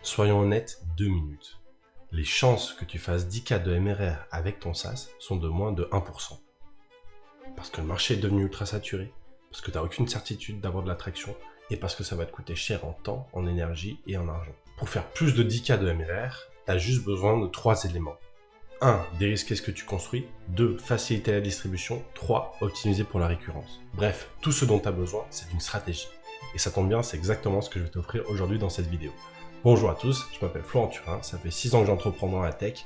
Soyons honnêtes, 2 minutes. Les chances que tu fasses 10K de MRR avec ton SaaS sont de moins de 1%. Parce que le marché est devenu ultra saturé, parce que tu n'as aucune certitude d'avoir de l'attraction, et parce que ça va te coûter cher en temps, en énergie et en argent. Pour faire plus de 10K de MRR, tu as juste besoin de 3 éléments. 1. Dérisquer ce que tu construis. 2. Faciliter la distribution. 3. Optimiser pour la récurrence. Bref, tout ce dont tu as besoin, c'est une stratégie. Et ça tombe bien, c'est exactement ce que je vais t'offrir aujourd'hui dans cette vidéo. Bonjour à tous, je m'appelle Florent Turin, ça fait 6 ans que j'entreprends dans la tech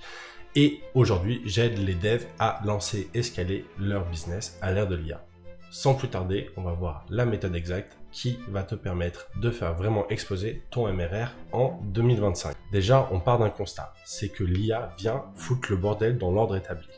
et aujourd'hui j'aide les devs à lancer et scaler leur business à l'ère de l'IA. Sans plus tarder, on va voir la méthode exacte qui va te permettre de faire vraiment exploser ton MRR en 2025. Déjà, on part d'un constat, c'est que l'IA vient foutre le bordel dans l'ordre établi.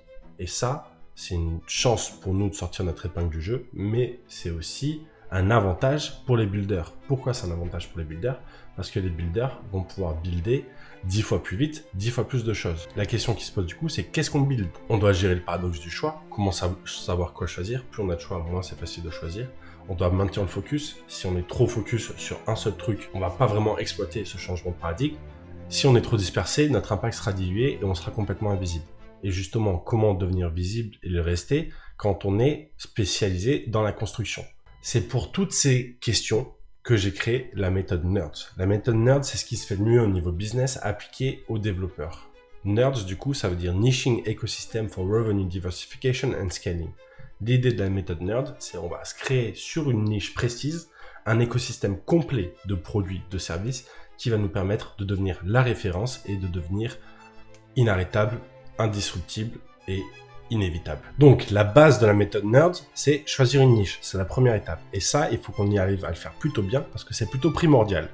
Et ça, c'est une chance pour nous de sortir notre épingle du jeu, mais c'est aussi un avantage pour les builders. Pourquoi c'est un avantage pour les builders? Parce que les builders vont pouvoir builder 10 fois plus vite, 10 fois plus de choses. La question qui se pose du coup, c'est qu'est-ce qu'on build? On doit gérer le paradoxe du choix. Comment savoir quoi choisir? Plus on a de choix, moins c'est facile de choisir. On doit maintenir le focus. Si on est trop focus sur un seul truc, on va pas vraiment exploiter ce changement de paradigme. Si on est trop dispersé, notre impact sera dilué et on sera complètement invisible. Et justement, comment devenir visible et le rester quand on est spécialisé dans la construction? C'est pour toutes ces questions que j'ai créé la méthode NERDS. La méthode NERDS, c'est ce qui se fait le mieux au niveau business appliqué aux développeurs. NERDS, du coup, ça veut dire Niching Ecosystem for Revenue Diversification and Scaling. L'idée de la méthode NERDS, c'est on va se créer sur une niche précise un écosystème complet de produits, de services qui va nous permettre de devenir la référence et de devenir inarrêtable, indisruptible et inévitable. Donc, la base de la méthode NERDS, c'est choisir une niche. C'est la première étape. Et ça, il faut qu'on y arrive à le faire plutôt bien parce que c'est plutôt primordial.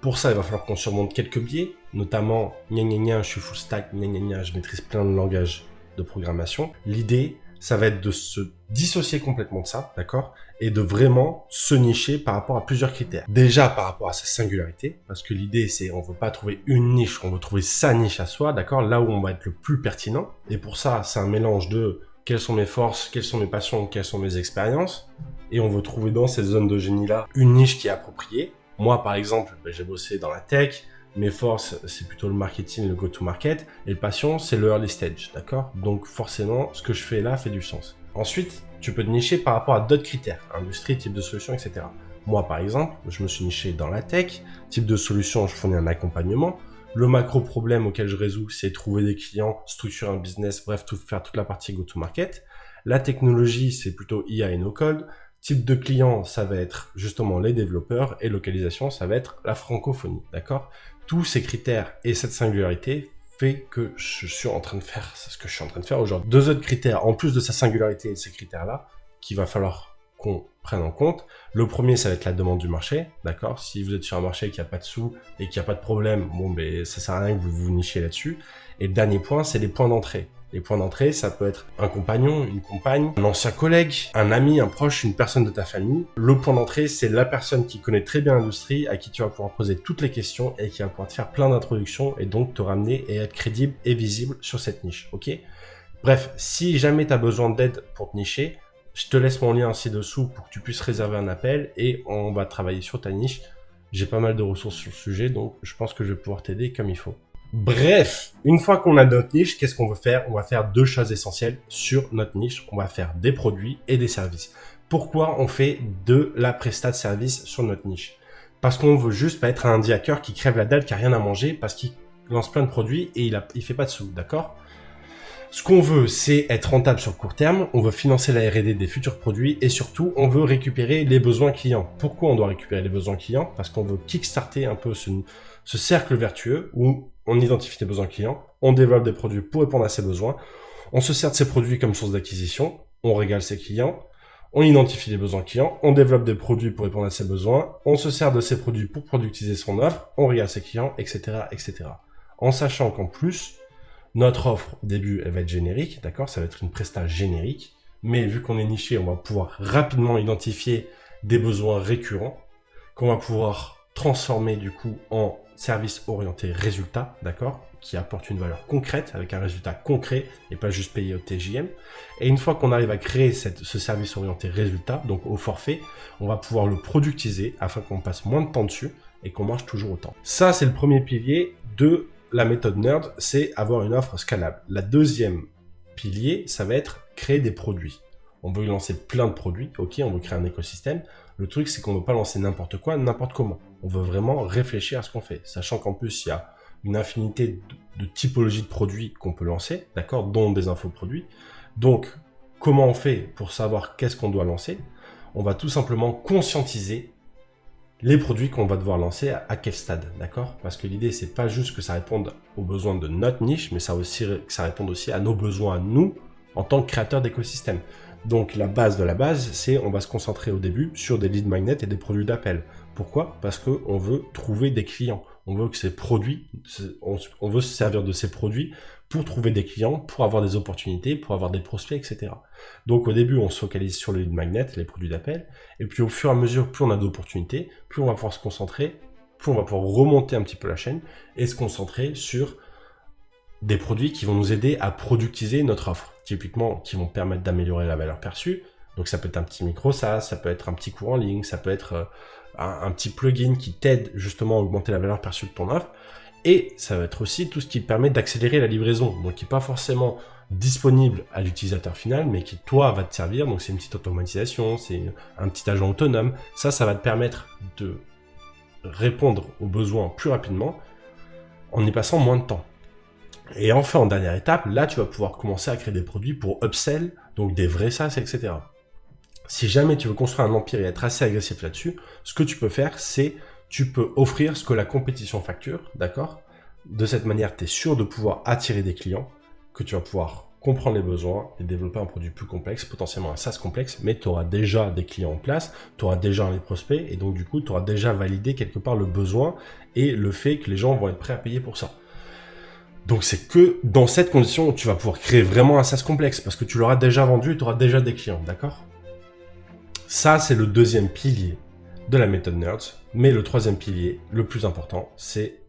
Pour ça, il va falloir qu'on surmonte quelques biais, notamment, je suis full stack, je maîtrise plein de langages de programmation. L'idée, ça va être de se dissocier complètement de ça, d'accord? Et de vraiment se nicher par rapport à plusieurs critères. Déjà, par rapport à sa singularité, parce que l'idée, c'est on veut pas trouver une niche, on veut trouver sa niche à soi, d'accord? Là où on va être le plus pertinent. Et pour ça, c'est un mélange de quelles sont mes forces, quelles sont mes passions, quelles sont mes expériences. Et on veut trouver dans cette zone de génie-là une niche qui est appropriée. Moi, par exemple, j'ai bossé dans la tech. Mes forces, c'est plutôt le marketing, le go-to-market. Et le passion, c'est le early stage, d'accord? Donc forcément, ce que je fais là fait du sens. Ensuite, tu peux te nicher par rapport à d'autres critères, industrie, type de solution, etc. Moi, par exemple, je me suis niché dans la tech, type de solution, je fournis un accompagnement. Le macro-problème auquel je résous, c'est trouver des clients, structurer un business, bref, faire toute la partie go-to-market. La technologie, c'est plutôt IA et no-code. Type de client, ça va être justement les développeurs et localisation, ça va être la francophonie, d'accord? Tous ces critères et cette singularité fait que je suis en train de faire, c'est ce que je suis en train de faire aujourd'hui. Deux autres critères, en plus de sa singularité et de ces critères-là, qu'il va falloir qu'on prenne en compte. Le premier, ça va être la demande du marché, d'accord? Si vous êtes sur un marché qui a pas de sous et qui a pas de problème, bon, ben, ça sert à rien que vous vous nichiez là-dessus. Et le dernier point, c'est les points d'entrée. Les points d'entrée, ça peut être un compagnon, une compagne, un ancien collègue, un ami, un proche, une personne de ta famille. Le point d'entrée, c'est la personne qui connaît très bien l'industrie, à qui tu vas pouvoir poser toutes les questions et qui va pouvoir te faire plein d'introductions et donc te ramener et être crédible et visible sur cette niche, ok? Bref, si jamais tu as besoin d'aide pour te nicher, je te laisse mon lien ci-dessous pour que tu puisses réserver un appel et on va travailler sur ta niche. J'ai pas mal de ressources sur le sujet, donc je pense que je vais pouvoir t'aider comme il faut. Bref, une fois qu'on a notre niche, qu'est-ce qu'on veut faire? On va faire deux choses essentielles sur notre niche. On va faire des produits et des services. Pourquoi on fait de la prestat de service sur notre niche? Parce qu'on veut juste pas être un indie hacker qui crève la dalle, qui a rien à manger, parce qu'il lance plein de produits et il fait pas de sous, d'accord? Ce qu'on veut, c'est être rentable sur le court terme, on veut financer la R&D des futurs produits et surtout, on veut récupérer les besoins clients. Pourquoi on doit récupérer les besoins clients? Parce qu'on veut kickstarter un peu ce cercle vertueux où on identifie les besoins clients, on développe des produits pour répondre à ces besoins, on se sert de ces produits comme source d'acquisition, on régale ses clients, on identifie les besoins clients, on développe des produits pour répondre à ses besoins, on se sert de ces produits pour productiser son offre, on régale ses clients, etc., etc. En sachant qu'en plus, notre offre, au début, elle va être générique, d'accord? Ça va être une presta générique, mais vu qu'on est niché, on va pouvoir rapidement identifier des besoins récurrents qu'on va pouvoir transformer du coup en service orienté résultat, d'accord? Qui apporte une valeur concrète avec un résultat concret et pas juste payé au TJM. Et une fois qu'on arrive à créer ce service orienté résultat, donc au forfait, on va pouvoir le productiser afin qu'on passe moins de temps dessus et qu'on marche toujours autant. Ça, c'est le premier pilier de la méthode NERD, c'est avoir une offre scalable. La deuxième pilier, ça va être créer des produits. On veut lancer plein de produits, ok, on veut créer un écosystème. Le truc, c'est qu'on ne veut pas lancer n'importe quoi, n'importe comment. On veut vraiment réfléchir à ce qu'on fait, sachant qu'en plus, il y a une infinité de typologies de produits qu'on peut lancer, d'accord, dont des infoproduits. Donc, comment on fait pour savoir qu'est-ce qu'on doit lancer? On va tout simplement conscientiser les produits qu'on va devoir lancer à quel stade, d'accord? Parce que l'idée, c'est pas juste que ça réponde aux besoins de notre niche, mais ça réponde aussi à nos besoins à nous, en tant que créateurs d'écosystème. Donc la base de la base, c'est on va se concentrer au début sur des lead magnets et des produits d'appel. Pourquoi? Parce qu'on veut trouver des clients. On veut que ces produits, on veut se servir de ces produits pour trouver des clients, pour avoir des opportunités, pour avoir des prospects, etc. Donc au début, on se focalise sur les lead magnets, les produits d'appel, et puis au fur et à mesure, plus on a d'opportunités, plus on va pouvoir se concentrer, plus on va pouvoir remonter un petit peu la chaîne et se concentrer sur des produits qui vont nous aider à productiser notre offre, typiquement qui vont permettre d'améliorer la valeur perçue. Donc ça peut être un petit micro SaaS, ça peut être un petit cours en ligne, ça peut être un petit plugin qui t'aide justement à augmenter la valeur perçue de ton offre. Et ça va être aussi tout ce qui permet d'accélérer la livraison, donc qui n'est pas forcément disponible à l'utilisateur final, mais qui toi va te servir. Donc c'est une petite automatisation, c'est un petit agent autonome. Ça va te permettre de répondre aux besoins plus rapidement en y passant moins de temps. Et enfin, en dernière étape, là, tu vas pouvoir commencer à créer des produits pour upsell, donc des vrais SaaS, etc. Si jamais tu veux construire un empire et être assez agressif là-dessus, ce que tu peux faire, c'est tu peux offrir ce que la compétition facture, d'accord? De cette manière, tu es sûr de pouvoir attirer des clients, que tu vas pouvoir comprendre les besoins et développer un produit plus complexe, potentiellement un SaaS complexe, mais tu auras déjà des clients en place, tu auras déjà les prospects, et donc du coup, tu auras déjà validé quelque part le besoin et le fait que les gens vont être prêts à payer pour ça. Donc c'est que dans cette condition où tu vas pouvoir créer vraiment un SaaS complexe, parce que tu l'auras déjà vendu et tu auras déjà des clients, d'accord? Ça, c'est le deuxième pilier de la méthode NERD, mais le troisième pilier, le plus important, c'est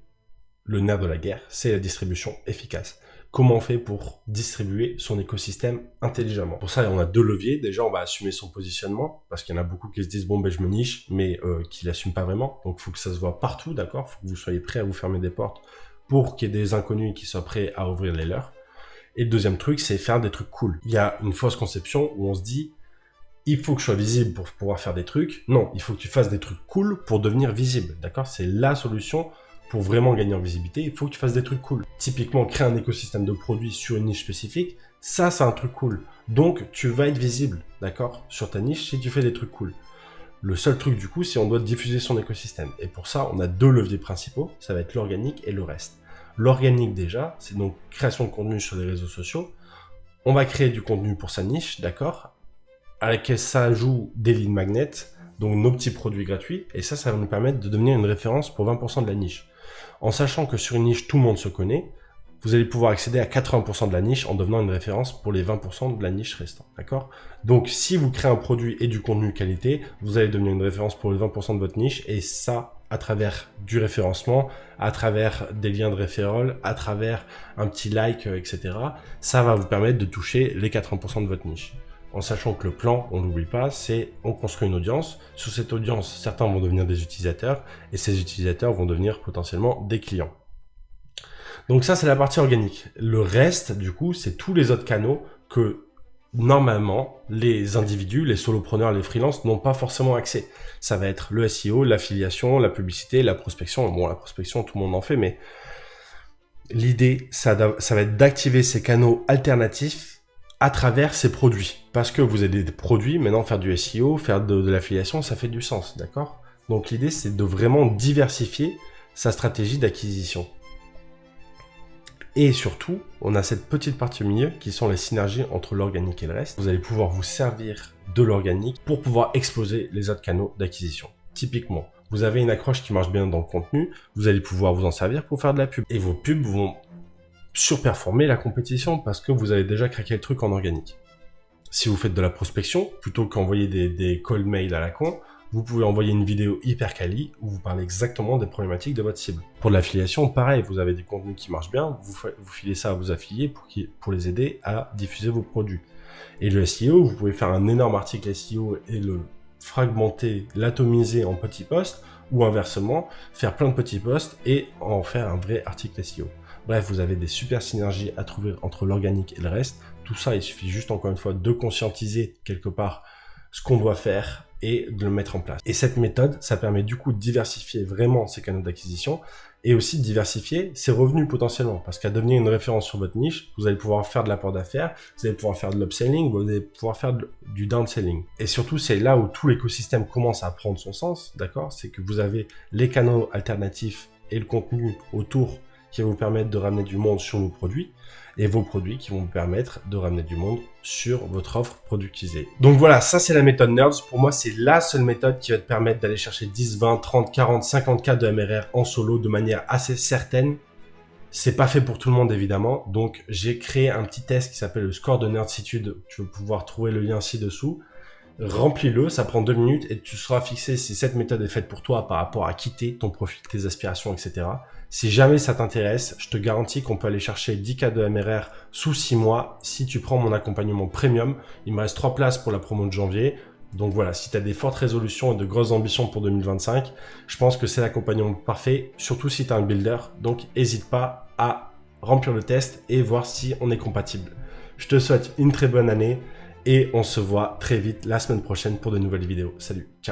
le nerf de la guerre, c'est la distribution efficace. Comment on fait pour distribuer son écosystème intelligemment? Pour ça, on a deux leviers. Déjà, on va assumer son positionnement, parce qu'il y en a beaucoup qui se disent, bon, ben, je me niche, mais qui l'assument pas vraiment. Donc, il faut que ça se voit partout, d'accord? Il faut que vous soyez prêts à vous fermer des portes pour qu'il y ait des inconnus qui soient prêts à ouvrir les leurs. Et le deuxième truc, c'est faire des trucs cool. Il y a une fausse conception où on se dit, il faut que je sois visible pour pouvoir faire des trucs. Non, il faut que tu fasses des trucs cool pour devenir visible, d'accord? C'est la solution pour vraiment gagner en visibilité. Il faut que tu fasses des trucs cool. Typiquement, créer un écosystème de produits sur une niche spécifique, ça, c'est un truc cool. Donc, tu vas être visible, d'accord? Sur ta niche, si tu fais des trucs cool. Le seul truc, du coup, c'est on doit diffuser son écosystème. Et pour ça, on a deux leviers principaux. Ça va être l'organique et le reste. L'organique, déjà, c'est donc création de contenu sur les réseaux sociaux. On va créer du contenu pour sa niche, d'accord? À laquelle ça joue des lead magnets, donc nos petits produits gratuits. Et ça va nous permettre de devenir une référence pour 20% de la niche. En sachant que sur une niche, tout le monde se connaît, vous allez pouvoir accéder à 80% de la niche en devenant une référence pour les 20% de la niche restante, d'accord? Donc, si vous créez un produit et du contenu qualité, vous allez devenir une référence pour les 20% de votre niche, et ça, à travers du référencement, à travers des liens de référol, à travers un petit like, etc. Ça va vous permettre de toucher les 80% de votre niche. En sachant que le plan, on l'oublie pas, c'est on construit une audience. Sur cette audience, certains vont devenir des utilisateurs, et ces utilisateurs vont devenir potentiellement des clients. Donc ça, c'est la partie organique. Le reste, du coup, c'est tous les autres canaux que, normalement, les individus, les solopreneurs, les freelances n'ont pas forcément accès. Ça va être le SEO, l'affiliation, la publicité, la prospection. Bon, la prospection, tout le monde en fait, mais l'idée, ça va être d'activer ces canaux alternatifs à travers ces produits. Parce que vous avez des produits, maintenant, faire du SEO, faire de l'affiliation, ça fait du sens, d'accord? Donc l'idée, c'est de vraiment diversifier sa stratégie d'acquisition. Et surtout, on a cette petite partie au milieu qui sont les synergies entre l'organique et le reste. Vous allez pouvoir vous servir de l'organique pour pouvoir exploser les autres canaux d'acquisition. Typiquement, vous avez une accroche qui marche bien dans le contenu, vous allez pouvoir vous en servir pour faire de la pub. Et vos pubs vont surperformer la compétition parce que vous avez déjà craqué le truc en organique. Si vous faites de la prospection, plutôt qu'envoyer des call mail à la con, vous pouvez envoyer une vidéo hyper quali où vous parlez exactement des problématiques de votre cible. Pour l'affiliation, pareil, vous avez des contenus qui marchent bien, vous filez ça à vos affiliés pour les aider à diffuser vos produits. Et le SEO, vous pouvez faire un énorme article SEO et le fragmenter, l'atomiser en petits posts ou inversement, faire plein de petits posts et en faire un vrai article SEO. Bref, vous avez des super synergies à trouver entre l'organique et le reste. Tout ça, il suffit juste encore une fois de conscientiser quelque part ce qu'on doit faire et de le mettre en place. Et cette méthode, ça permet du coup de diversifier vraiment ses canaux d'acquisition et aussi de diversifier ses revenus potentiellement. Parce qu'à devenir une référence sur votre niche, vous allez pouvoir faire de l'apport d'affaires, vous allez pouvoir faire de l'upselling, vous allez pouvoir faire du downselling. Et surtout, c'est là où tout l'écosystème commence à prendre son sens, d'accord? C'est que vous avez les canaux alternatifs et le contenu autour qui va vous permettre de ramener du monde sur vos produits et vos produits qui vont vous permettre de ramener du monde sur votre offre productisée. Donc voilà, ça c'est la méthode Nerds. Pour moi, c'est la seule méthode qui va te permettre d'aller chercher 10, 20, 30, 40, 50 cas de MRR en solo de manière assez certaine. C'est pas fait pour tout le monde évidemment. Donc j'ai créé un petit test qui s'appelle le score de Nerdcitude. Tu vas pouvoir trouver le lien ci-dessous. Remplis-le, ça prend 2 minutes et tu seras fixé si cette méthode est faite pour toi par rapport à quitter ton profil, tes aspirations, etc. Si jamais ça t'intéresse, je te garantis qu'on peut aller chercher 10K de MRR sous 6 mois si tu prends mon accompagnement premium. Il me reste 3 places pour la promo de janvier. Donc voilà, si tu as des fortes résolutions et de grosses ambitions pour 2025, je pense que c'est l'accompagnement parfait, surtout si tu es un builder. Donc n'hésite pas à remplir le test et voir si on est compatible. Je te souhaite une très bonne année. Et on se voit très vite la semaine prochaine pour de nouvelles vidéos. Salut, ciao.